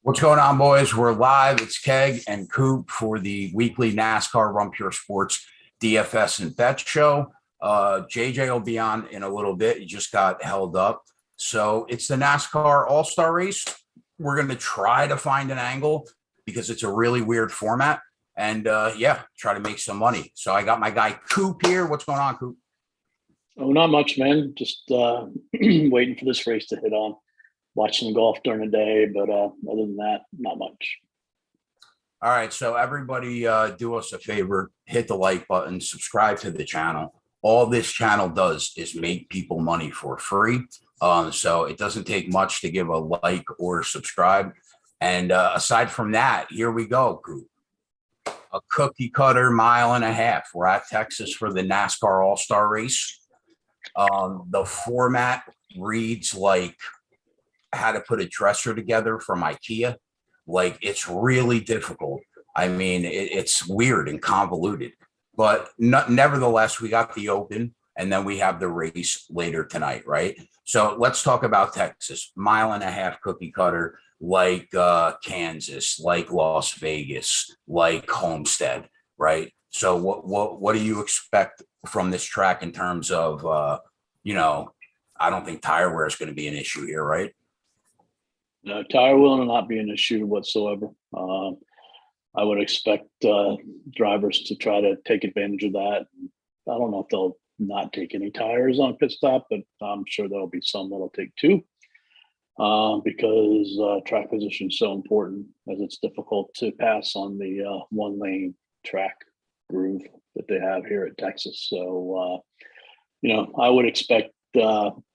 What's going on, boys? We're live. It's Keg and Coop for the weekly NASCAR Run Pure Sports DFS and Bet Show. JJ will be on in a little bit. He just got held up. So it's the NASCAR All-Star Race. We're going to try to find an angle because it's a really weird format. And try to make some money. So I got my guy Coop here. What's going on, Coop? Oh, not much, man. Just waiting for this race to hit on. Watch some golf during the day, but other than that, not much. All right, so everybody do us a favor, hit the like button, subscribe to the channel. All this channel does is make people money for free. So it doesn't take much to give a like or subscribe. And aside from that, here we go, Coop. A cookie cutter mile and a half. We're at Texas for the NASCAR All-Star Race. The format reads like how to put a dresser together from IKEA. Like, it's really difficult. I mean, it's weird and convoluted, but nevertheless, we got the Open and then we have the race later tonight, right? So let's talk about Texas. Mile and a half cookie cutter, like Kansas, like Las Vegas, like Homestead, right? So what do you expect from this track in terms of, I don't think tire wear is going to be an issue here, right? No, tire will not be an issue whatsoever. I would expect drivers to try to take advantage of that. I don't know if they'll not take any tires on pit stop, but I'm sure there'll be some that'll take two because track position is so important, as it's difficult to pass on the one lane track groove that they have here at Texas. So, I would expect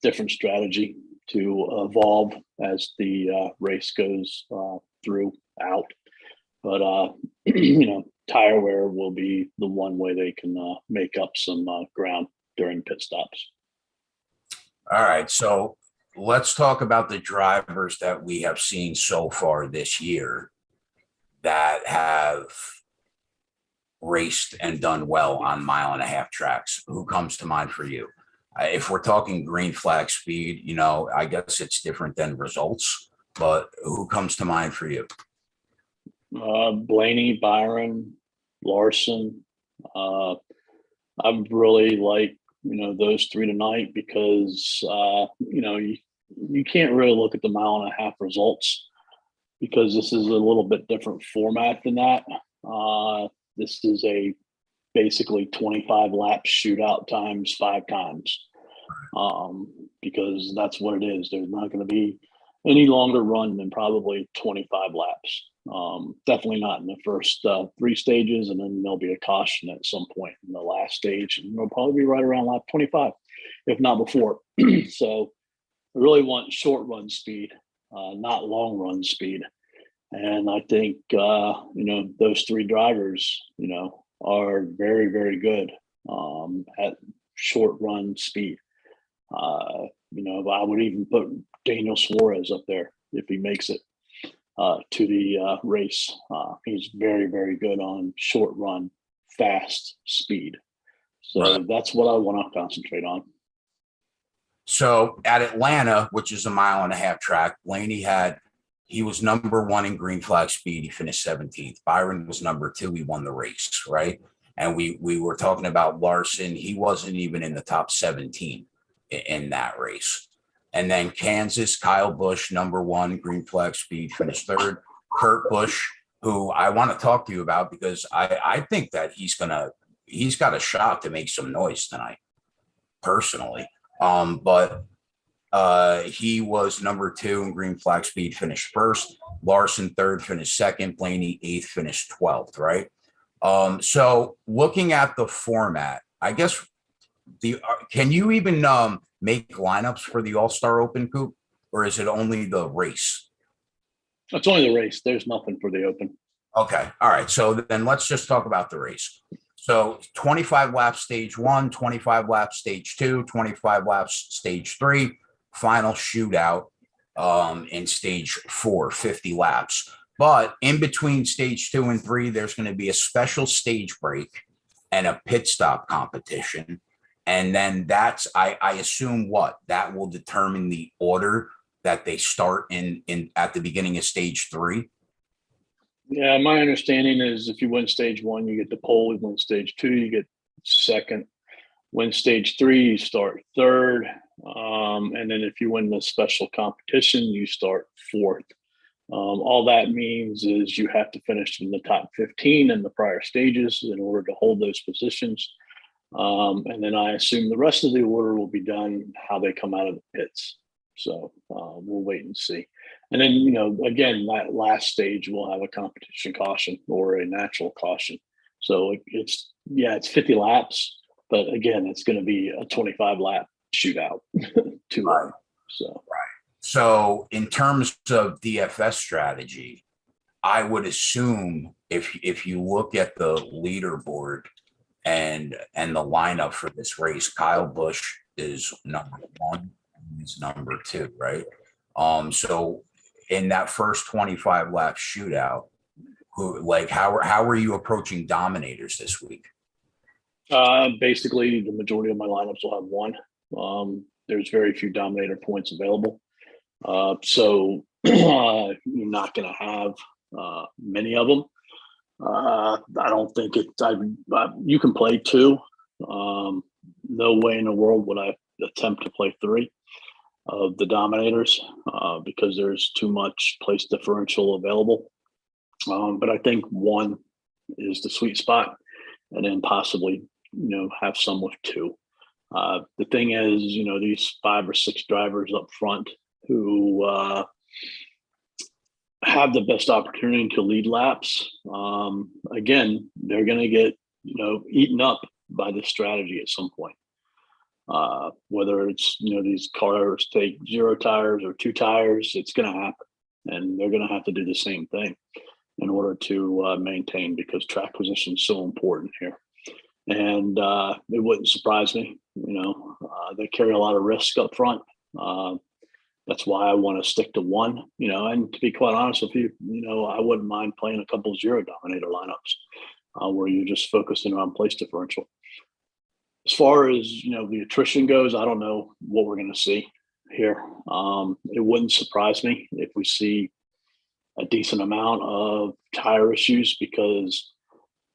different strategy to evolve as the race goes throughout. But, tire wear will be the one way they can make up some ground during pit stops. All right. So let's talk about the drivers that we have seen so far this year that have raced and done well on mile and a half tracks. Who comes to mind for you? If we're talking green flag speed, I guess it's different than results, but who comes to mind for you? Blaney, Byron, Larson. I really like, those three tonight because, you can't really look at the mile and a half results because this is a little bit different format than that. This is a basically 25 laps shootout times 5 times because that's what it is. There's not going to be any longer run than probably 25 laps. Definitely not in the first 3 stages, and then there'll be a caution at some point in the last stage, and it'll probably be right around lap 25, if not before. So I really want short run speed, not long run speed. And I think, those 3 drivers, are very, very good at short run speed. I would even put Daniel Suarez up there if he makes it to the race. He's very, very good on short run, fast speed. So that's what I want to concentrate on. So at Atlanta, which is a mile and a half track, Blaney he was number 1 in green flag speed. He finished 17th. Byron was number 2. He won the race, right? And we were talking about Larson. He wasn't even in the top 17 in that race. And then Kansas, Kyle Busch, number 1, green flag speed, finished 3rd. Kurt Busch, who I want to talk to you about because I think that he's got a shot to make some noise tonight, personally. But he was number 2 in green flag speed, finished 1st. Larson 3rd, finished 2nd. Blaney 8th, finished 12th, right? So looking at the format, I guess can you even make lineups for the All-Star Open, Coop, or is it only the race? It's only the race. There's nothing for the Open. Okay. All right. So then let's just talk about the race. So 25 laps stage 1, 25 laps stage 2, 25 laps stage 3, final shootout in stage 4, 50 laps. But in between stage 2 and 3, there's going to be a special stage break and a pit stop competition. And then that's, I assume that will determine the order that they start in at the beginning of stage 3? Yeah, my understanding is if you win stage 1, you get the pole. You win stage 2, you get second. Win stage 3, you start third. And then if you win the special competition, you start fourth. All that means is you have to finish in the top 15 in the prior stages in order to hold those positions. And then I assume the rest of the order will be done how they come out of the pits. So we'll wait and see. And then, again, that last stage will have a competition caution or a natural caution. So it's 50 laps, but again, it's going to be a 25 lap shootout. Right. So in terms of DFS strategy, I would assume if you look at the leaderboard and the lineup for this race, Kyle Busch is number 1, and he's number 2, right? So in that first 25 lap shootout, how are you approaching dominators this week? Basically, the majority of my lineups will have 1. There's very few dominator points available. So you're not going to have many of them. I don't think you can play 2. No way in the world would I attempt to play 3 of the dominators because there's too much place differential available. But I think 1 is the sweet spot, and then possibly, have some with 2. The thing is, these 5 or 6 drivers up front who have the best opportunity to lead laps. Again, they're going to get, eaten up by this strategy at some point. Whether it's, these cars take 0 tires or 2 tires, it's going to happen. And they're going to have to do the same thing in order to maintain, because track position is so important here. And it wouldn't surprise me, they carry a lot of risk up front. That's why I want to stick to 1, and to be quite honest with you, I wouldn't mind playing a couple of 0 dominator lineups where you're just focusing on place differential. As far as, the attrition goes, I don't know what we're going to see here. It wouldn't surprise me if we see a decent amount of tire issues, because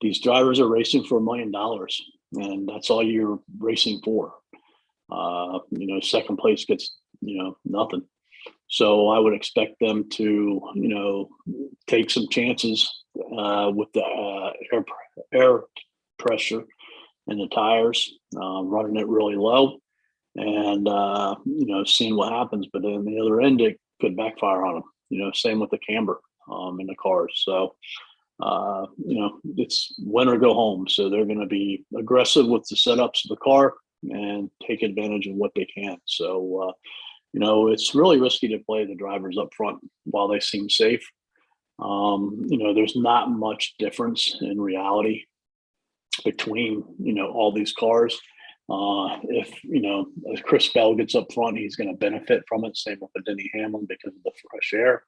these drivers are racing for $1 million, and that's all you're racing for. Second place gets, nothing. So I would expect them to, take some chances with the air pressure in the tires, running it really low and, seeing what happens. But on the other end, it could backfire on them, same with the camber in the cars. So, it's win or go home. So they're going to be aggressive with the setups of the car and take advantage of what they can. So, it's really risky to play the drivers up front while they seem safe. There's not much difference in reality between, all these cars. If Chris Bell gets up front, he's going to benefit from it. Same with Denny Hamlin because of the fresh air.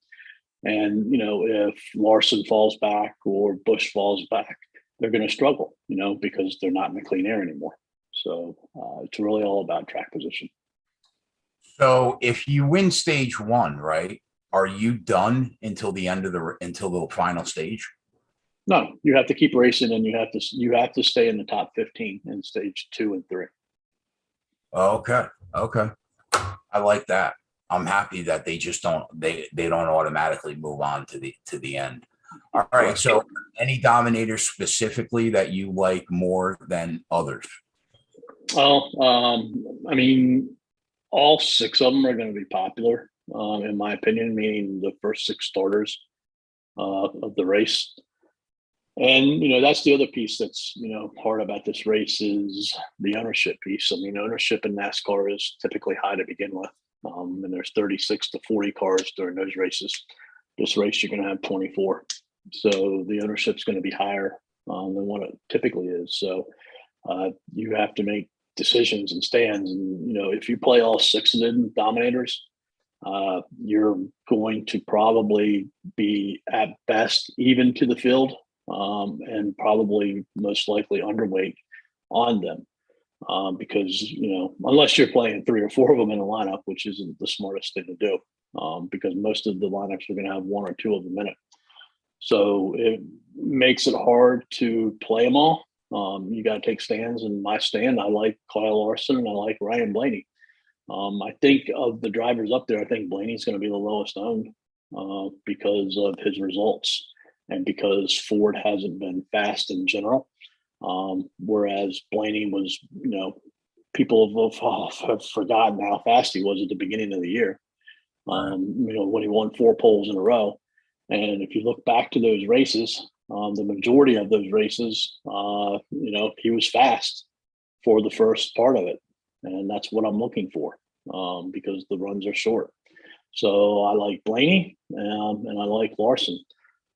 And, if Larson falls back or Busch falls back, they're going to struggle, because they're not in the clean air anymore. So it's really all about track position. So if you win stage 1, right, are you done until the end of until the final stage? No, you have to keep racing, and you have to stay in the top 15 in stage 2 and 3. Okay. I like that. I'm happy that they just don't automatically move on to the end. All right. So any dominators specifically that you like more than others? Well, all 6 of them are going to be popular, in my opinion, meaning the first 6 starters of the race. And, that's the other piece that's, hard about this race is the ownership piece. Ownership in NASCAR is typically high to begin with. And there's 36 to 40 cars during those races. This race, you're going to have 24. So the ownership's going to be higher than what it typically is. So you have to make decisions and stands. And, if you play all 6 of the dominators, you're going to probably be at best even to the field, and probably most likely underweight on them. Because, unless you're playing 3 or 4 of them in a lineup, which isn't the smartest thing to do. because most of the lineups are going to have one or two of them in it. So it makes it hard to play them all. You got to take stands. In my stand, I like Kyle Larson and I like Ryan Blaney. I think of the drivers up there, I think Blaney's going to be the lowest owned because of his results and because Ford hasn't been fast in general. Whereas Blaney was, people have forgotten how fast he was at the beginning of the year. When he won 4 poles in a row. And if you look back to those races, the majority of those races, he was fast for the first part of it. And that's what I'm looking for because the runs are short. So I like Blaney and I like Larson.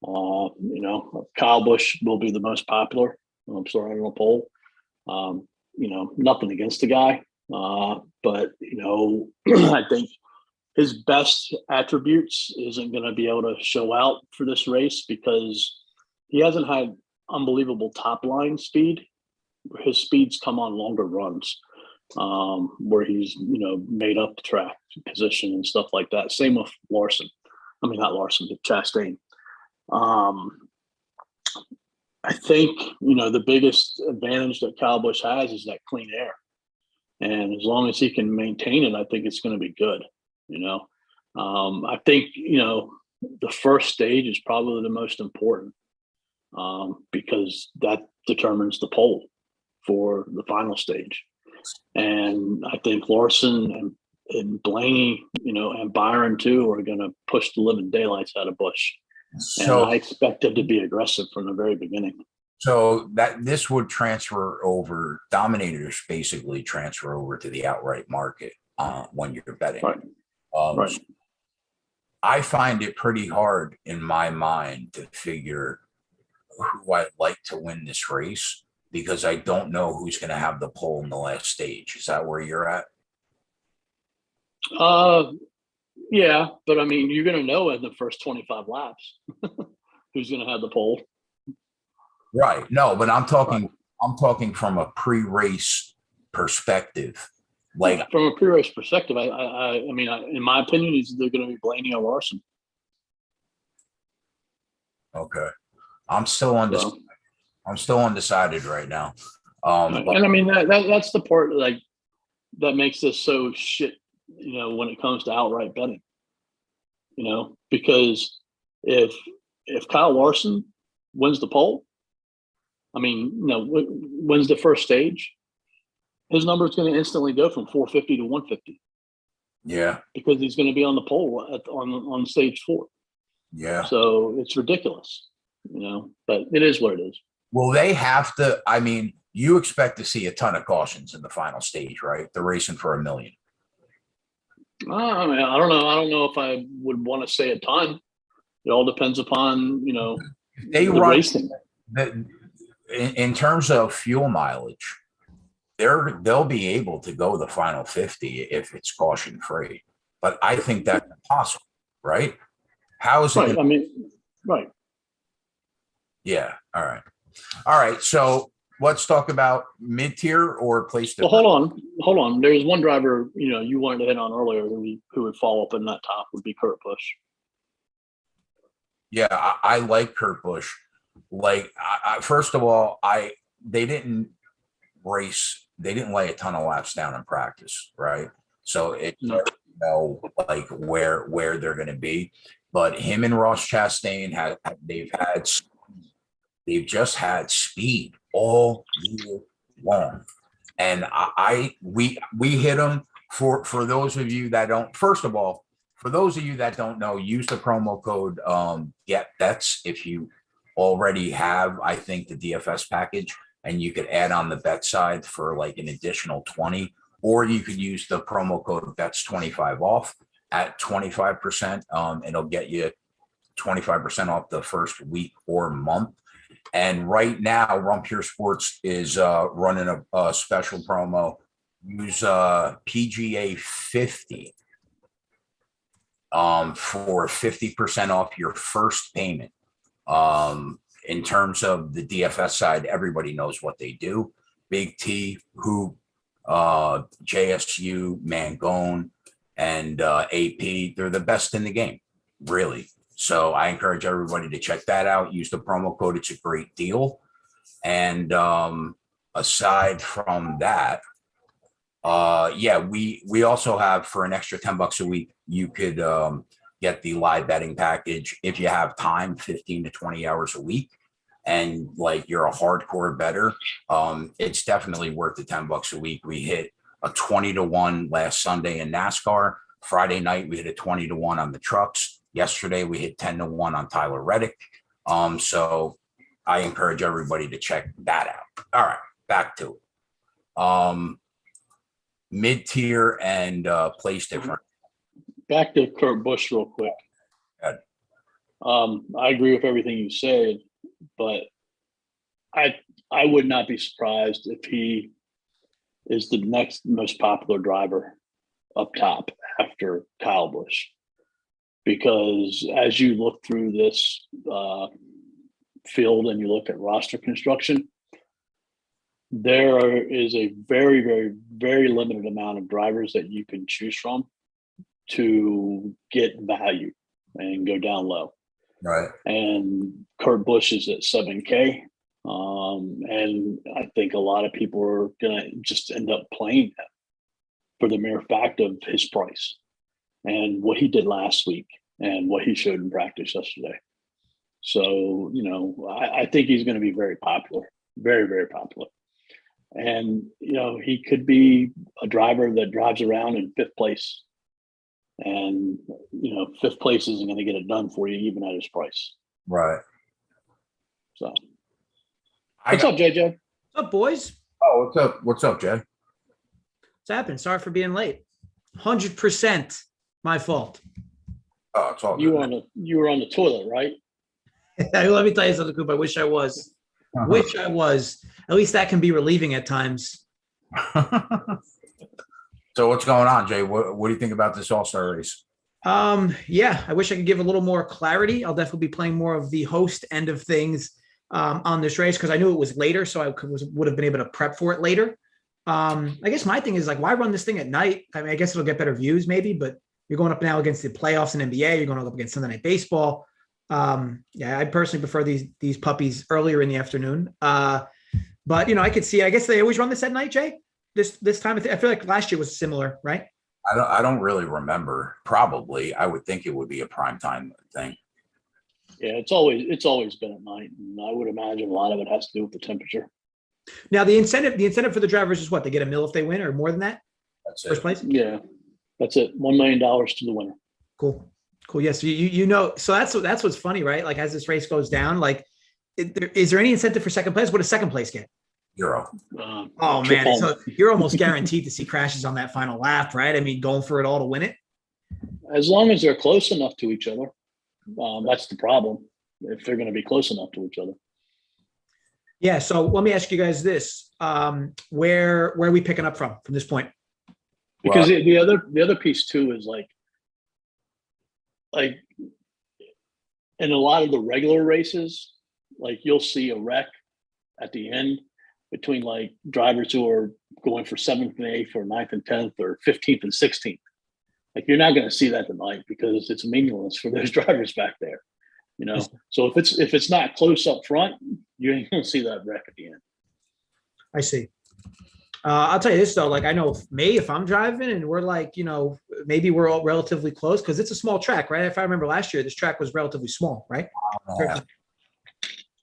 Kyle Busch will be the most popular. I'm sorry, on a poll. Nothing against the guy. But I think his best attributes isn't going to be able to show out for this race because he hasn't had unbelievable top line speed. His speeds come on longer runs where he's, made up the track position and stuff like that. Same with Larson. I mean, not Larson, but Chastain. I think, the biggest advantage that Kyle Busch has is that clean air. And as long as he can maintain it, I think it's going to be good. I think, the first stage is probably the most important because that determines the pole for the final stage. And I think Larson and Blaney, and Byron too, are going to push the living daylights out of Busch. So, and I expect it to be aggressive from the very beginning. So that this would transfer over, dominators basically transfer over to the outright market when you're betting. Right. Right. I find it pretty hard in my mind to figure who I'd like to win this race because I don't know who's going to have the pole in the last stage. Is that where you're at? Yeah, but I mean, you're going to know in the first 25 laps who's going to have the pole. Right. No, but I'm talking from a pre-race perspective. Like from a pre-race perspective, I mean, in my opinion, is they're going to be Blaney or Larson. Okay, I'm still undecided right now. And I mean that's the part that makes this so shit. When it comes to outright betting, because if Kyle Larson wins the pole, I mean, wins the first stage, his number is going to instantly go from 450 to 150. Yeah, because he's going to be on the pole on stage 4. Yeah, so it's ridiculous, but it is what it is. Well, they have to. I mean, you expect to see a ton of cautions in the final stage, right? They're racing for $1 million. I mean, I don't know. I don't know if I would want to say a ton. It all depends upon, they the run racing. In terms of fuel mileage, they'll be able to go the final 50 if it's caution free. But I think that's impossible, right? How is it? Right. I mean, right. Yeah. All right. So let's talk about mid-tier or place. Well, hold on. There's one driver, you wanted to hit on earlier who would fall up in that top would be Kurt Busch. Yeah, I like Kurt Busch. Like, first of all, they didn't race. They didn't lay a ton of laps down in practice, right? So it's hard to know like where they're going to be. But him and Ross Chastain they've just had speed all year long, and we hit them. For those of you that don't, first of all, for those of you that don't know, use the promo code GetBets if you already have, I think, the DFS package, and you could add on the bet side for like an additional 20, or you could use the promo code BETS25 off at 25%. It'll get you 25% off the first week or month. And right now, Run Pure Sports is running a special promo. Use PGA 50 for 50% off your first payment. In terms of the DFS side, everybody knows what they do. Big T, Hoop, JSU, Mangone, and AP. They're the best in the game, really. So I encourage everybody to check that out. Use the promo code. It's a great deal. And aside from that, yeah, we also have, for an extra $10 a week, you could get the live betting package if you have time, 15 to 20 hours a week, and like you're a hardcore bettor. It's definitely worth the $10 a week. We hit a 20-1 last Sunday in NASCAR. Friday night we hit a 20-1 on the trucks. Yesterday we hit 10-1 on Tyler Reddick. So I encourage everybody to check that out. All right, back to it. Mid-tier and place different. Back to Kurt Busch real quick. I agree with everything you said, but I would not be surprised if he is the next most popular driver up top after Kyle Busch. Because as you look through this field and you look at roster construction, there is a very, very, very limited amount of drivers that you can choose from to get value and go down low. Right. And Kurt Busch is at $7K. And I think a lot of people are going to just end up playing him for the mere fact of his price and what he did last week and what he showed in practice yesterday. So, you know, I think he's going to be very popular, very, very popular. And, you know, he could be a driver that drives around in fifth place. And, you know, fifth place isn't going to get it done for you, even at his price. Right. So, what's up, JJ? What's up, boys? Oh, what's up? What's up, Jay? What's happened? Sorry for being late. 100% my fault. Oh, it's all You good. were on the toilet, right? Let me tell you something, Coop. I wish I was. Wish I was. At least that can be relieving at times. So what's going on, Jay? What do you think about this All-Star race? Yeah, I wish I could give a little more clarity. I'll definitely be playing more of the host end of things on this race because I knew it was later, so I would have been able to prep for it later. I guess my thing is like, why run this thing at night? I mean, I guess it'll get better views maybe, but you're going up now against the playoffs in NBA. You're going up against Sunday Night Baseball. Yeah, I personally prefer these puppies earlier in the afternoon. But you know, I could see. I guess they always run this at night, Jay. This time, I feel like last year was similar, right? I don't really remember. Probably, I would think it would be a primetime thing. Yeah, it's always been at night, and I would imagine a lot of it has to do with the temperature. Now, the incentive for the drivers is what? They get $1 million if they win, or more than that? That's First it. place? Yeah, that's it. $1 million to the winner. Cool. Yes, you know. So that's what's funny, right? Like as this race goes down, like, is there any incentive for second place? What does second place get? 0. Oh man, so you're almost guaranteed to see crashes on that final lap, right? I mean, going for it all to win it. As long as they're close enough to each other, that's the problem. If they're going to be close enough to each other. Yeah. So let me ask you guys this: where are we picking up from this point? Because the other piece too is like in a lot of the regular races, like you'll see a wreck at the end between like drivers who are going for 7th and 8th or 9th and 10th or 15th and 16th. Like you're not going to see that tonight because it's meaningless for those drivers back there, you know? So if it's not close up front, you ain't going to see that wreck at the end. I see. I'll tell you this though, like I know if I'm driving and we're like, you know, maybe we're all relatively close because it's a small track, right? If I remember last year, this track was relatively small, right?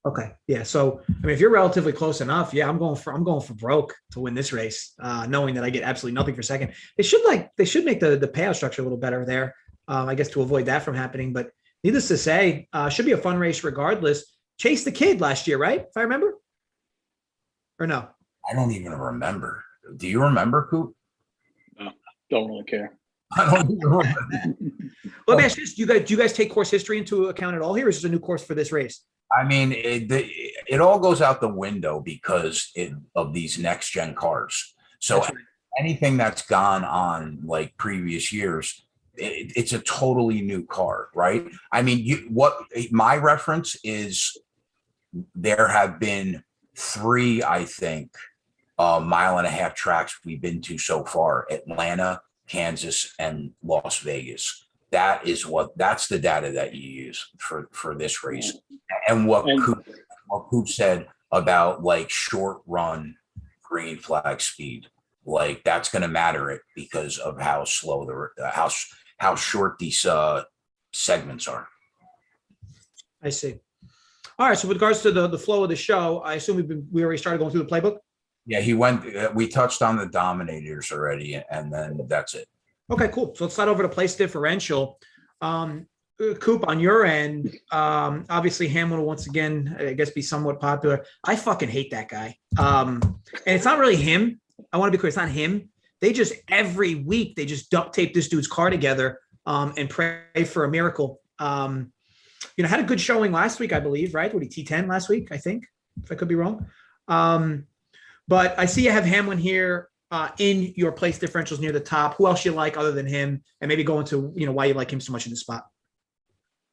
Okay. Yeah. So, I mean, if you're relatively close enough, yeah, I'm going for broke to win this race, knowing that I get absolutely nothing for second. They should make the payout structure a little better there, I guess, to avoid that from happening. But needless to say, should be a fun race regardless. Chase the Kid last year, right? If I remember, or no? I don't even remember. Do you remember, Coop? No, don't really care. I don't even remember. Let me ask you this: do you guys take course history into account at all here, or is this a new course for this race? I mean, it all goes out the window because of these next gen cars. So Right. anything that's gone on like previous years, it's a totally new car, right? I mean, what my reference is, there have been 3, I think, 1.5 mile tracks we've been to so far: Atlanta, Kansas, and Las Vegas. That's the data that you use for this race. And what Coop said about like short run green flag speed, like that's going to matter it because of how slow how short these segments are. I see. All right. So with regards to the flow of the show, I assume we already started going through the playbook. Yeah, we touched on the dominators already, and then that's it. Okay, cool. So let's slide over to place differential. Coop, on your end, obviously Hamlin will once again, I guess, be somewhat popular. I fucking hate that guy. And it's not really him. I want to be clear. It's not him. They just, every week, they just duct tape this dude's car together and pray for a miracle. Had a good showing last week, I believe, right? What, he T10 last week, I think, if I could be wrong. But I see you have Hamlin here in your place differentials near the top. Who else you like other than him? And maybe go into, why you like him so much in the spot.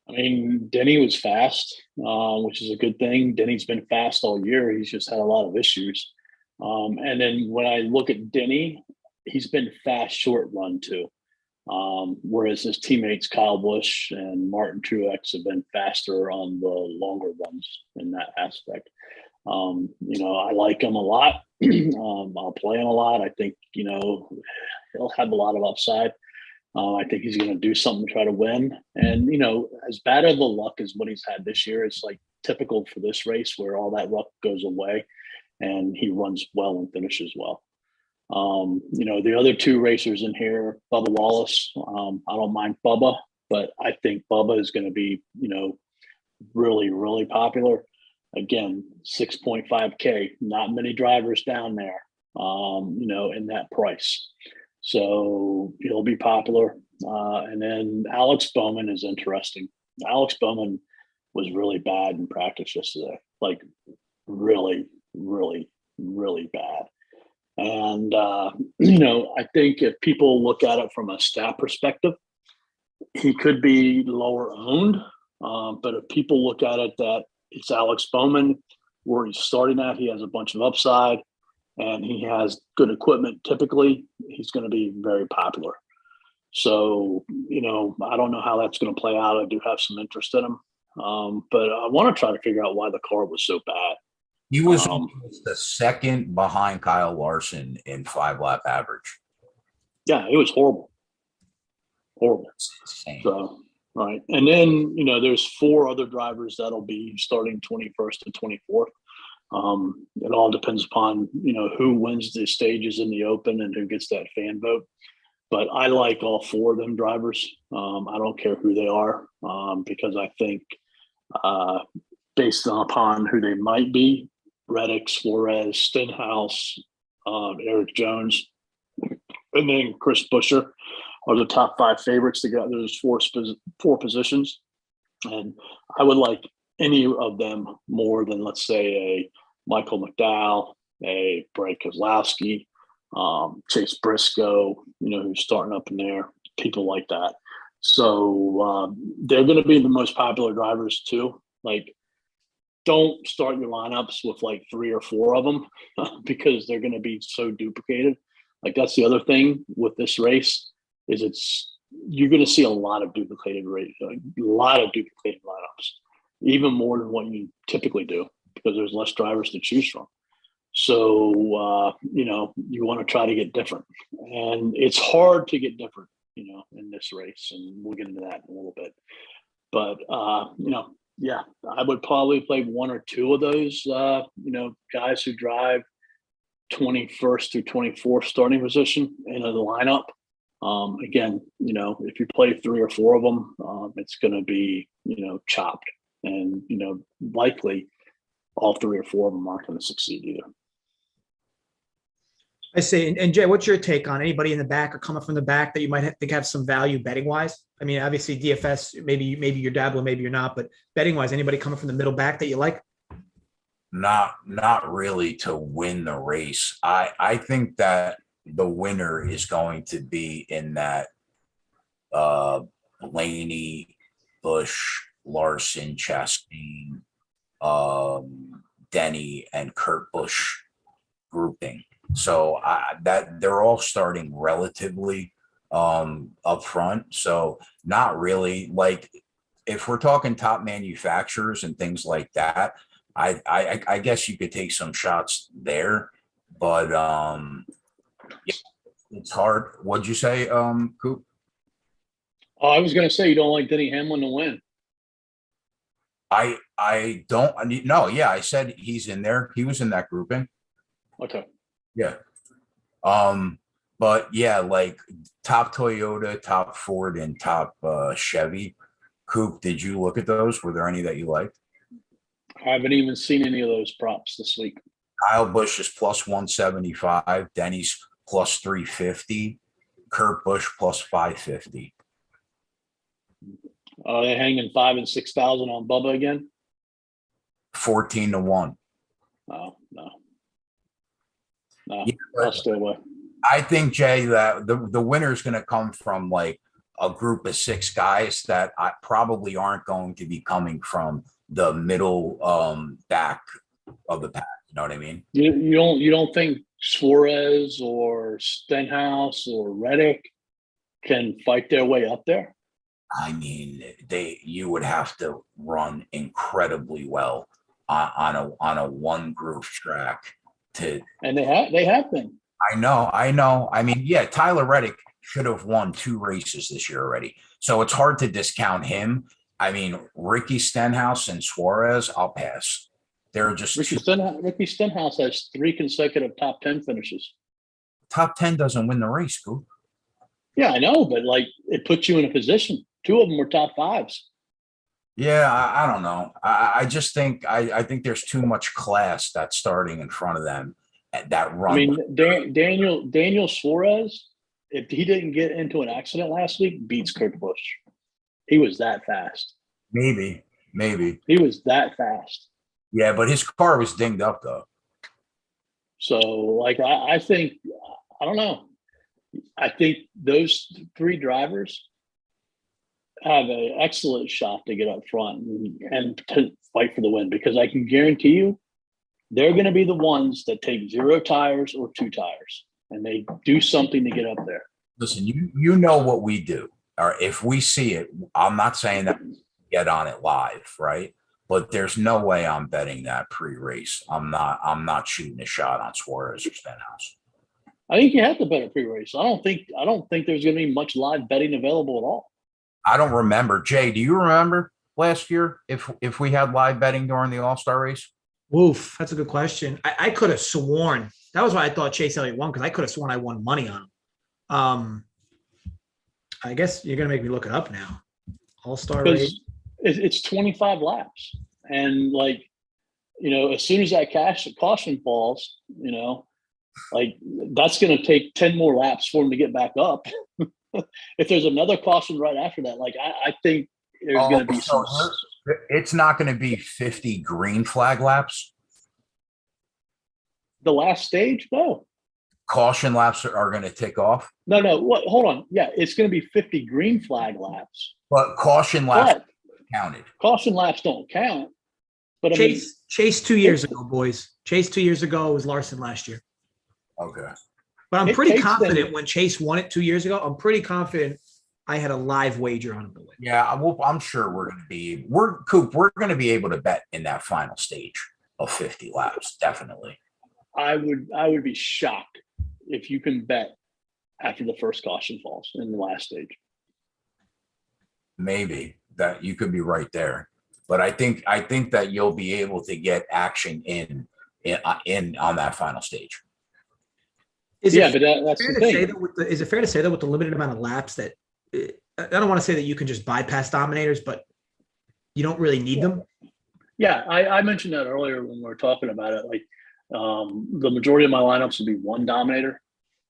I mean, Denny was fast, which is a good thing. Denny's been fast all year. He's just had a lot of issues. And then when I look at Denny, he's been fast short run too. Whereas his teammates Kyle Busch and Martin Truex have been faster on the longer runs in that aspect. I like him a lot. I'll play him a lot. I think, he'll have a lot of upside. I think he's going to do something to try to win. And, as bad of the luck as what he's had this year, it's like typical for this race where all that luck goes away and he runs well and finishes well. The other two racers in here, Bubba Wallace, I don't mind Bubba, but I think Bubba is going to be, really, really popular. Again, 6.5K, not many drivers down there, in that price. So he'll be popular. And then Alex Bowman is interesting. Alex Bowman was really bad in practice yesterday, like really, really, really bad. And, I think if people look at it from a stat perspective, he could be lower owned. But if people look at it that it's Alex Bowman, where he's starting at, he has a bunch of upside and he has good equipment. Typically, he's going to be very popular. So, I don't know how that's going to play out. I do have some interest in him. But I want to try to figure out why the car was so bad. He was the second behind Kyle Larson in 5-lap average. Yeah, it was horrible. Horrible. So, right. And then, there's 4 other drivers that'll be starting 21st and 24th. It all depends upon, who wins the stages in the open and who gets that fan vote. But I like all 4 of them drivers. I don't care who they are because I think based upon who they might be, Reddick, Suarez, Stenhouse, Eric Jones, and then Chris Buescher are the top 5 favorites to get those 4 positions. And I would like any of them more than, let's say, a Michael McDowell, a Brad Keselowski, Chase Briscoe, who's starting up in there, people like that. So they're going to be the most popular drivers too. Like, don't start your lineups with like 3 or 4 of them because they're going to be so duplicated. Like, that's the other thing with this race is you're going to see a lot of duplicated lineups, even more than what you typically do because there's less drivers to choose from. So, you want to try to get different, and it's hard to get different, in this race, and we'll get into that in a little bit. But, yeah, I would probably play 1 or 2 of those, guys who drive 21st through 24th starting position in the lineup. Again, if you play 3 or 4 of them, it's going to be, chopped, and, likely all 3 or 4 of them aren't going to succeed either. I see. And Jay, what's your take on anybody in the back or coming from the back that you might think have some value betting wise? I mean, obviously DFS, maybe you're dabbling, maybe you're not, but betting wise, anybody coming from the middle back that you like? Not really to win the race. I think that the winner is going to be in that Blaney, Busch, Larson, Chastain, Denny, and Kurt Busch grouping. So that they're all starting relatively up front. So not really. Like if we're talking top manufacturers and things like that, I guess you could take some shots there, but yeah, it's hard. What'd you say, Coop? Oh, I was going to say you don't like Denny Hamlin to win. I don't no, yeah, I said he's in there. He was in that grouping. Okay. Yeah. But yeah, like top Toyota, top Ford, and top Chevy. Coop, did you look at those? Were there any that you liked? I haven't even seen any of those props this week. Kyle Busch is plus 175, Denny's plus 350, Kurt Busch plus 550. They're hanging 5,000 and 6,000 on Bubba again. 14-1. No. Yeah, I'll stay away. I think, Jay, that the winner is going to come from like a group of 6 guys that probably aren't going to be coming from the middle back of the pack. You know what I mean? You don't think Suarez or Stenhouse or Reddick can fight their way up there? I mean, you would have to run incredibly well on a one groove track to. And they have been. I know. I mean, yeah, Tyler Reddick should have won 2 races this year already, so it's hard to discount him. I mean, Ricky Stenhouse and Suarez, I'll pass. They're just Ricky Stenhouse has 3 consecutive top 10 finishes. Top 10 doesn't win the race, Coop. Yeah, I know, but like it puts you in a position. 2 of them were top 5s. Yeah, I don't know. I just think I think there's too much class that's starting in front of them at that run. I mean, Daniel Suarez, if he didn't get into an accident last week, beats Kurt Busch. He was that fast. Maybe. He was that fast. Yeah, but his car was dinged up though. So, like, I think, I don't know. I think those 3 drivers have an excellent shot to get up front and to fight for the win, because I can guarantee you they're going to be the ones that take 0 tires or 2 tires, and they do something to get up there. Listen, you know what we do, or if we see it, I'm not saying that we get on it live, right? But there's no way I'm betting that pre-race. I'm not shooting a shot on Suarez or Stenhouse. I think you have to bet a pre-race. I don't think there's going to be much live betting available at all. I don't remember. Jay, do you remember last year if we had live betting during the All-Star race? Woof, that's a good question. I could have sworn that was why I thought Chase Elliott won, because I could have sworn I won money on him. I guess you're gonna make me look it up now. All-Star race. It's 25 laps, and like, you know, as soon as that caution falls, you know, like that's going to take 10 more laps for him to get back up. If there's another caution right after that, like I think there's going to be some. It's not going to be 50 green flag laps. The last stage, no. Caution laps are going to tick off. No. What? Hold on. Yeah, it's going to be 50 green flag laps. But caution laps counted. Caution laps don't count. But Chase 2 years ago, boys. Chase 2 years ago was Larson last year. Okay. But I'm pretty confident when Chase won it 2 years ago, I'm pretty confident I had a live wager on him to win. Yeah, I'm sure we're going to be able to bet in that final stage of 50 laps. Definitely. I would be shocked if you can bet after the first caution falls in the last stage. Maybe that you could be right there, but I think that you'll be able to get action in on that final stage. That's the thing. Is it fair to say that with the limited amount of laps that I don't want to say that you can just bypass dominators, but you don't really need them? Yeah, I mentioned that earlier when we were talking about it. Like the majority of my lineups will be 1 dominator.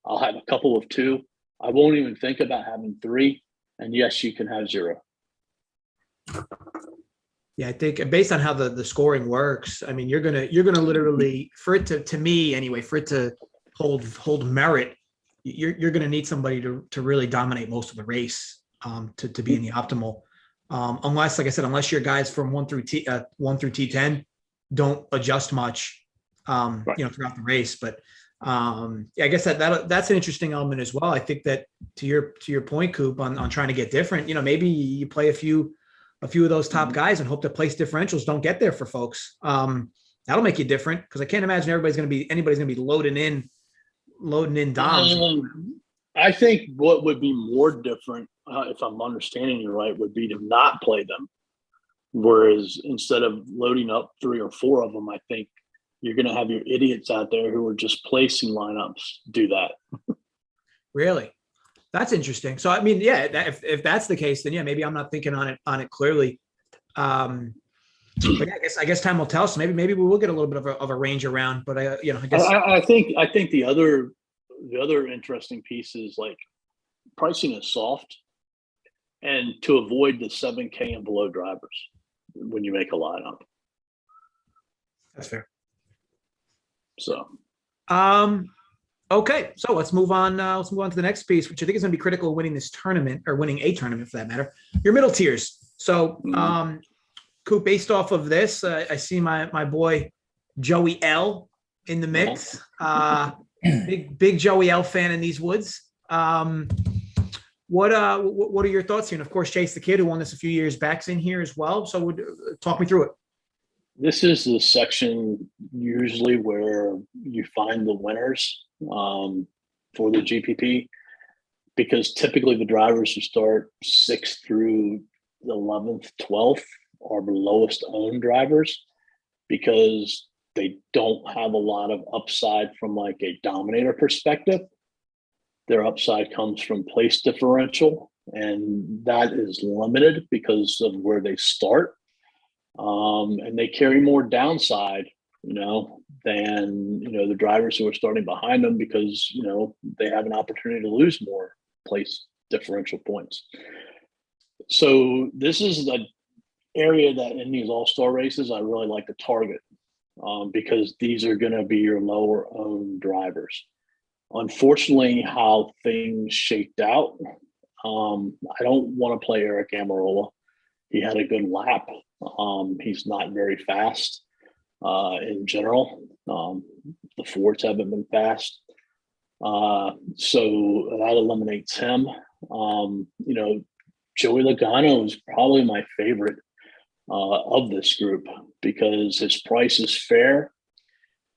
I'll have a couple of 2. I won't even think about having 3. And yes, you can have 0. Yeah, I think based on how the scoring works, I mean, you're gonna literally, for it to me anyway, for it to hold merit, you're gonna need somebody to really dominate most of the race to be in the optimal. Unless, like I said, unless your guys from 1 through T10 don't adjust much, right, throughout the race. But Yeah, I guess that's an interesting element as well. I think that to your point, Coop, on trying to get different, maybe you play a few of those top guys and hope that place differentials don't get there for folks. That'll make you different, because I can't imagine anybody's going to be loading in DOMs. I think what would be more different, if I'm understanding you right, would be to not play them. Whereas instead of loading up 3 or 4 of them, I think you're going to have your idiots out there who are just placing lineups do that. Really? That's interesting. So, I mean, yeah, if that's the case, then yeah, maybe I'm not thinking on it clearly. But yeah, I guess time will tell. So maybe we will get a little bit of a range around. But I guess I think the other interesting piece is like pricing is soft, and to avoid the 7K and below drivers when you make a lineup. That's fair. So, okay, so let's move on. Let's move on to the next piece, which I think is going to be critical of winning this tournament, or winning a tournament for that matter. Your middle tiers. So, Coop, based off of this, I see my boy Joey L in the mix. Big Joey L fan in these woods. What are your thoughts here? And of course, Chase the Kid, who won this a few years back, in here as well. So talk me through it. This is the section usually where you find the winners for the GPP, because typically the drivers who start 6th through 11th, 12th are the lowest owned drivers, because they don't have a lot of upside from like a dominator perspective. Their upside comes from place differential, and that is limited because of where they start. And they carry more downside, than, the drivers who are starting behind them, because, they have an opportunity to lose more place differential points. So this is the area that in these all-star races, I really like to target, because these are going to be your lower owned drivers. Unfortunately, how things shaked out, I don't want to play Eric Amarola. He had a good lap. He's not very fast in general. The Fords haven't been fast. So that eliminates him. Joey Logano is probably my favorite of this group, because his price is fair.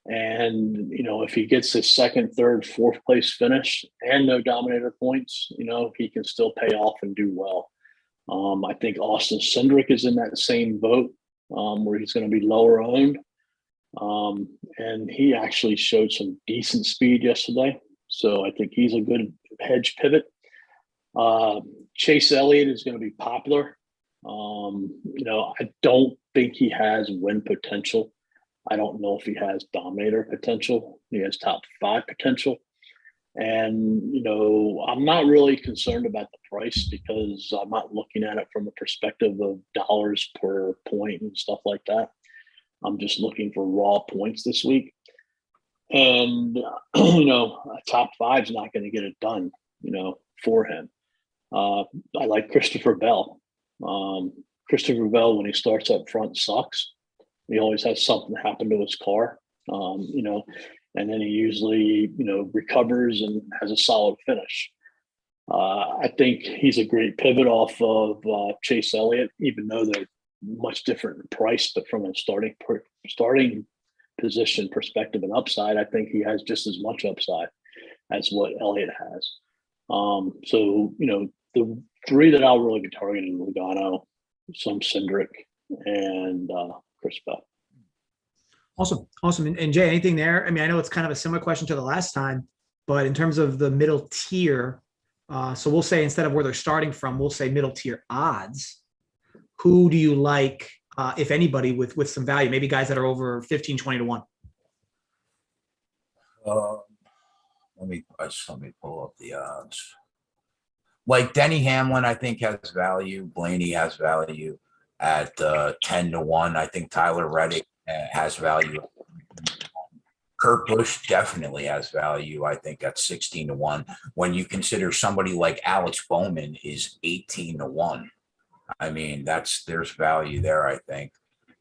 And, if he gets his 2nd, 3rd, 4th place finish and no dominator points, he can still pay off and do well. I think Austin Cindric is in that same boat, where he's going to be lower owned. And he actually showed some decent speed yesterday. So I think he's a good hedge pivot. Chase Elliott is going to be popular. I don't think he has win potential. I don't know if he has dominator potential. He has top 5 potential. And, I'm not really concerned about the price, because I'm not looking at it from a perspective of dollars per point and stuff like that. I'm just looking for raw points this week. And, a top 5 is not going to get it done, for him. I like Christopher Bell. Christopher Bell, when he starts up front, sucks. He always has something happen to his car, and then he usually, recovers and has a solid finish. I think he's a great pivot off of Chase Elliott, even though they're much different in price, but from a starting position perspective and upside, I think he has just as much upside as what Elliott has. So, the 3 that I'll really be targeting: Logano, some Cindric, and Chris Bell. Awesome. And Jay, anything there? I mean, I know it's kind of a similar question to the last time, but in terms of the middle tier, so we'll say, instead of where they're starting from, we'll say middle tier odds. Who do you like, if anybody, with some value? Maybe guys that are over 15, 20 to 1. Let me pull up the odds. Like Denny Hamlin, I think has value. Blaney has value at 10 to 1. I think Tyler Reddick has value. Kurt Busch definitely has value, I think, at 16 to 1. When you consider somebody like Alex Bowman is 18 to 1. I mean, there's value there, I think.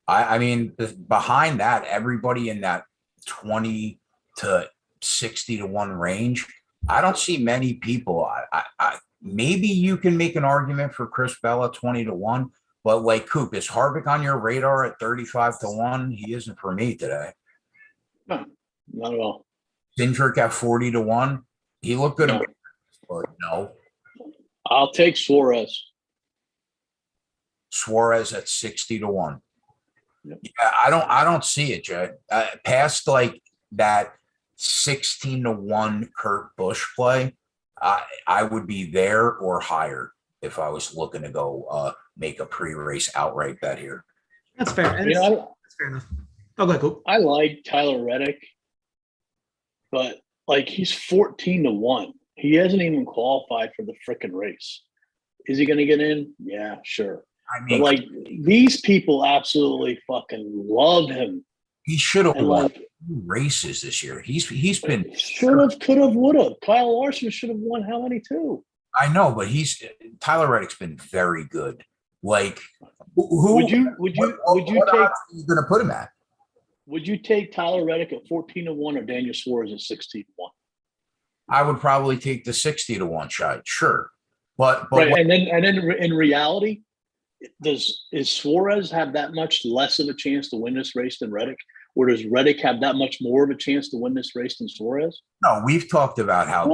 I mean, behind that, everybody in that 20 to 60-1 range. I don't see many people. Maybe you can make an argument for Chris Bella 20-1, but like Coop, is Harvick on your radar at 35-1? He isn't for me today. No, not at all. Cindric at 40-1. He looked good, No. but no. I'll take Suarez. Suarez at 60-1. Yep. Yeah, I don't see it, Jay. Past like that 16-1 Kurt Busch play, I would be there or higher if I was looking to go make a pre-race outright bet here. That's fair. That's fair enough. Oh, go ahead, Coop. I like Tyler Reddick, but like he's 14-1. He hasn't even qualified for the frickin' race. Is he going to get in? Yeah, sure. I mean, but like these people absolutely fucking love him. He should have won like, 2 races this year. He's been should have, could have, would have. Kyle Larson should have won how many too? I know, but Tyler Reddick's been very good. Like, who would you what take? odds are you going to put him at? Would you take Tyler Reddick at 14-1 or Daniel Suarez at 16-1? I would probably take the 60-1 shot, sure. But right, and then in reality, is Suarez have that much less of a chance to win this race than Reddick, or does Reddick have that much more of a chance to win this race than Suarez? No, we've talked about how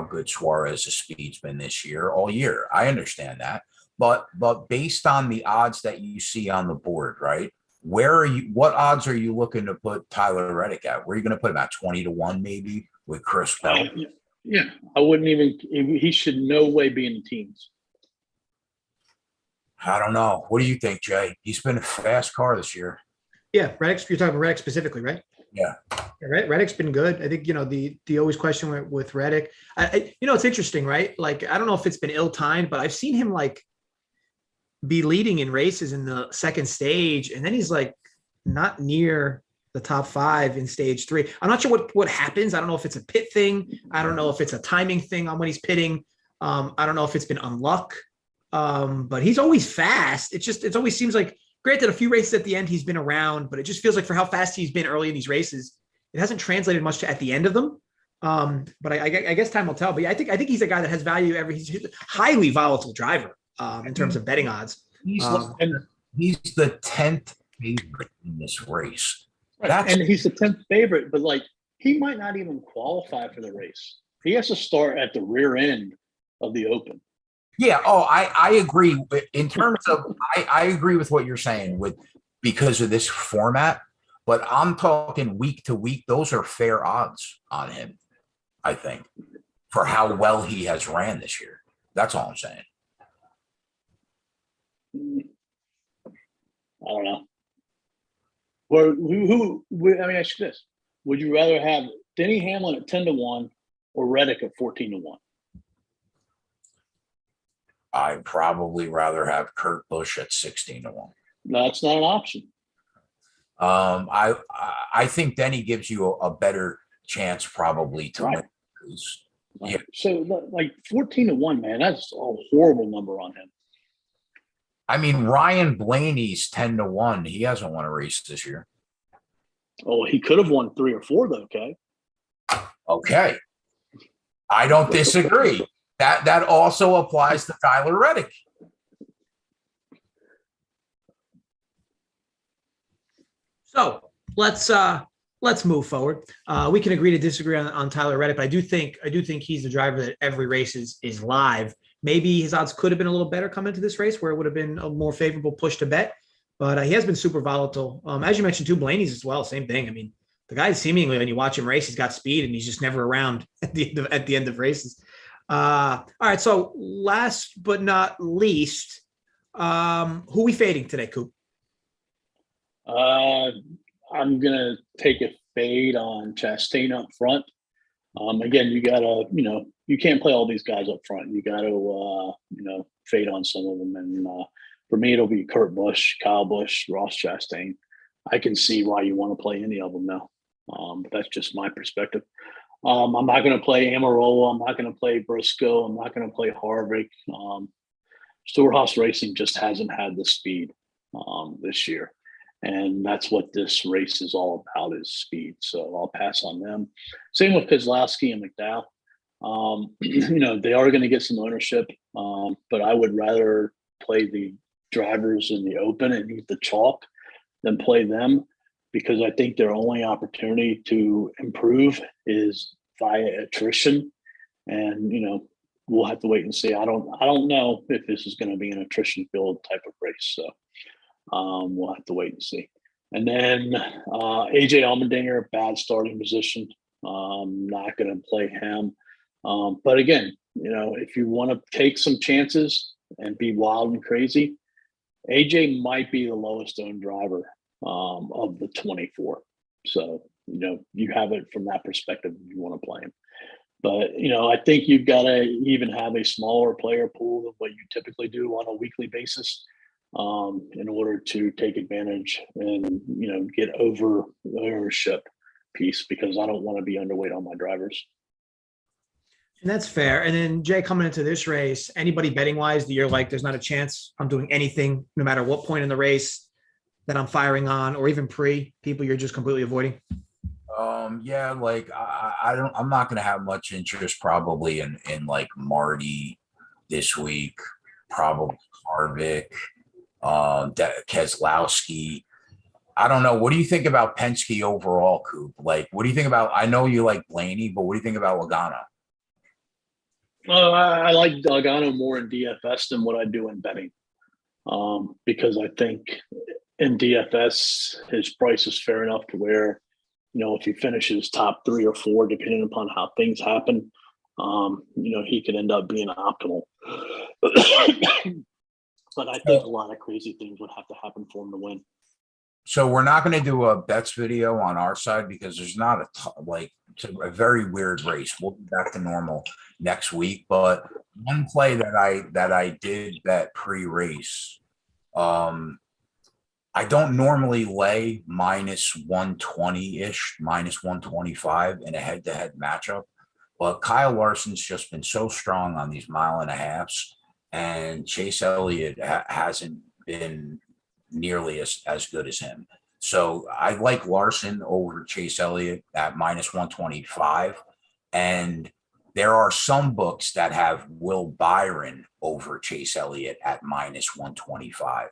good Suarez's speed's been this year, all year. I understand that, but based on the odds that you see on the board, right? What odds are you looking to put Tyler Reddick at? Where are you going to put him at? 20-1 maybe with Chris Bell? Yeah, I wouldn't even. He should no way be in the teams. I don't know. What do you think, Jay? He's been a fast car this year. Yeah, Reddick. You're talking Reddick specifically, right? Yeah. Reddick's been good. I think the always question with Reddick. It's interesting, right? Like I don't know if it's been ill-timed, but I've seen him like be leading in races in the second stage, and then he's like not near the top 5 in stage 3. I'm not sure what happens. I don't know if it's a pit thing. I don't know if it's a timing thing on when he's pitting. I don't know if it's been unluck. But he's always fast. It always seems like, granted, a few races at the end he's been around, but it just feels like for how fast he's been early in these races, it hasn't translated much to at the end of them. But I guess time will tell. But yeah, I think he's a guy that has value. He's a highly volatile driver in terms of betting odds. He's the 10th favorite in this race. And he's the 10th favorite, but like he might not even qualify for the race. He has to start at the rear end of the Open. Yeah. Oh, I agree. In terms of, I agree with what you're saying because of this format, but I'm talking week to week. Those are fair odds on him, I think, for how well he has ran this year. That's all I'm saying. I don't know. Well, let me ask you this. Would you rather have Denny Hamlin at 10-1 or Reddick at 14-1? I'd probably rather have Kurt Busch at 16-1. No, that's not an option. I think Denny gives you a better chance probably to win. Yeah. So like 14-1, man, that's a horrible number on him. I mean, Ryan Blaney's 10-1. He hasn't won a race this year. Oh, he could have won 3 or 4 though, okay? Okay. I don't disagree. That also applies to Tyler Reddick. So let's move forward. We can agree to disagree on Tyler Reddick, but I do think he's the driver that every race is live. Maybe his odds could have been a little better coming into this race where it would have been a more favorable push to bet, but he has been super volatile. As you mentioned, too, Blaney's as well. Same thing. I mean, the guy seemingly, when you watch him race, he's got speed and he's just never around at the end of races. All right. So last but not least, who are we fading today, Coop? I'm gonna take a fade on Chastain up front. Again, you gotta, you can't play all these guys up front. You gotta, fade on some of them. And for me, it'll be Kurt Busch, Kyle Busch, Ross Chastain. I can see why you want to play any of them now. But that's just my perspective. I'm not going to play Amarola. I'm not going to play Briscoe. I'm not going to play Harvick. Stewart-Haas Racing just hasn't had the speed this year. And that's what this race is all about, is speed. So I'll pass on them. Same with Kozlowski and McDowell. They are going to get some ownership, but I would rather play the drivers in the open and eat the chalk than play them, because I think their only opportunity to improve is via attrition. And, we'll have to wait and see. I don't know if this is going to be an attrition filled type of race. So we'll have to wait and see. And then AJ Allmendinger, bad starting position. Not going to play him. But again, if you want to take some chances and be wild and crazy, AJ might be the lowest owned driver of the 24. So, you have it from that perspective if you want to play him. But, I think you've got to even have a smaller player pool than what you typically do on a weekly basis in order to take advantage and, get over the ownership piece, because I don't want to be underweight on my drivers. And that's fair. And then Jay, coming into this race, anybody betting wise that you're like, there's not a chance I'm doing anything, no matter what point in the race that I'm firing on, or even people you're just completely avoiding? Yeah, like I'm not going to have much interest probably in like Marty this week, probably Harvick, Keselowski. I don't know. What do you think about Penske overall, Coop? Like, what do you think about, I know you like Blaney, but what do you think about Logano? I like Logano more in DFS than what I do in betting, because I think in DFS, his price is fair enough to where, if he finishes top 3 or 4, depending upon how things happen, he could end up being optimal. But I think a lot of crazy things would have to happen for him to win. So we're not going to do a bets video on our side because there's not it's a very weird race. We'll be back to normal next week. But one play that I did bet pre-race, I don't normally lay minus 120-ish, minus 125 in a head-to-head matchup. But Kyle Larson's just been so strong on these 1.5 miles, and Chase Elliott hasn't been nearly as good as him. So I like Larson over Chase Elliott at minus 125. And there are some books that have Will Byron over Chase Elliott at minus 125.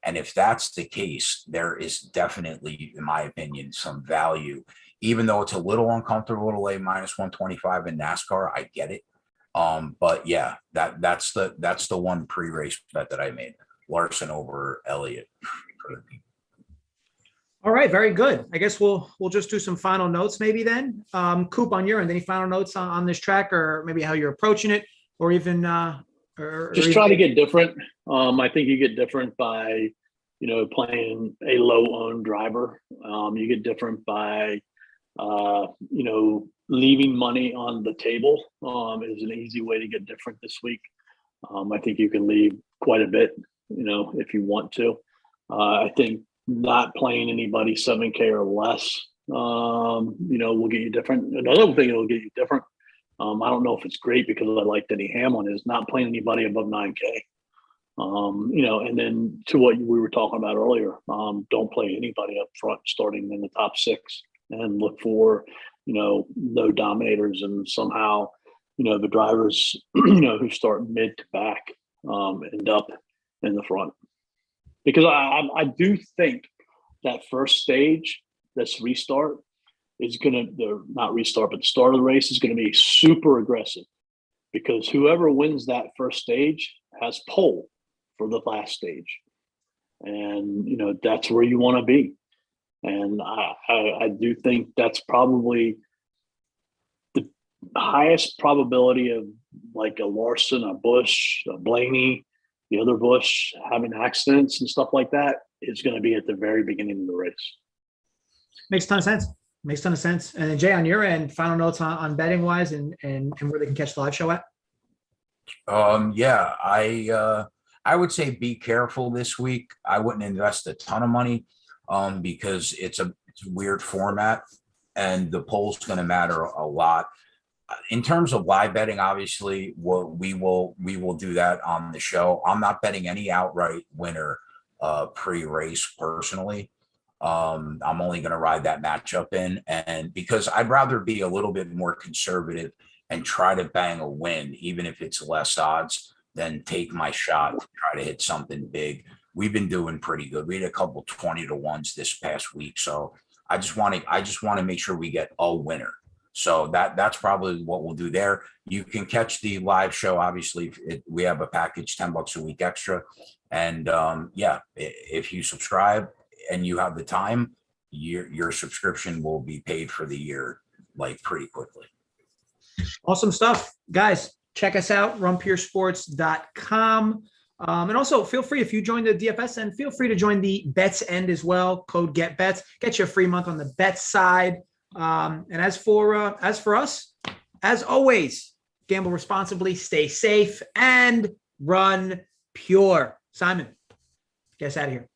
And if that's the case, there is definitely, in my opinion, some value, even though it's a little uncomfortable to lay minus 125 in NASCAR. I get it. But yeah, that's the one pre-race bet that I made. Larson over Elliott. All right, very good. I guess we'll just do some final notes maybe then. Coop, on your end, any final notes on this track, or maybe how you're approaching it, or even just try to get different. I think you get different by, playing a low-owned driver. You get different by, leaving money on the table is an easy way to get different this week. I think you can leave quite a bit, if you want to. I think not playing anybody 7K or less, will get you different. Another thing that'll get you different, I don't know if it's great because I like Denny Hamlin, is not playing anybody above 9K. And then to what we were talking about earlier, don't play anybody up front starting in the top 6, and look for, no dominators, and somehow, the drivers, who start mid to back end up in the front. Because I do think that first stage, this restart, is going to, not restart, but the start of the race is going to be super aggressive, because whoever wins that first stage has pole for the last stage. And, that's where you want to be. And I do think that's probably the highest probability of like a Larson, a Busch, a Blaney, the other Busch having accidents and stuff like that is going to be at the very beginning of the race. Makes a ton of sense. Makes a ton of sense. And then Jay, on your end, final notes on betting wise and where they can catch the live show at? Yeah, I would say be careful this week. I wouldn't invest a ton of money because it's a weird format, and the poll's going to matter a lot. In terms of live betting, obviously, we will do that on the show. I'm not betting any outright winner pre-race personally. I'm only going to ride that matchup in, and because I'd rather be a little bit more conservative and try to bang a win, even if it's less odds, than take my shot to try to hit something big. We've been doing pretty good. We had a couple 20 to ones this past week, so I just want to make sure we get a winner. So that's probably what we'll do there. You can catch the live show. Obviously, we have a package, $10 a week extra, and yeah, if you subscribe and you have the time, your subscription will be paid for the year, like, pretty quickly. Awesome stuff, guys. Check us out, runpuresports.com. And also feel free, if you join the DFS end, feel free to join the bets end as well. Code GETBETS, get you a free month on the bet side. And as for us, as always, gamble responsibly, stay safe, and run pure. Simon, get us out of here.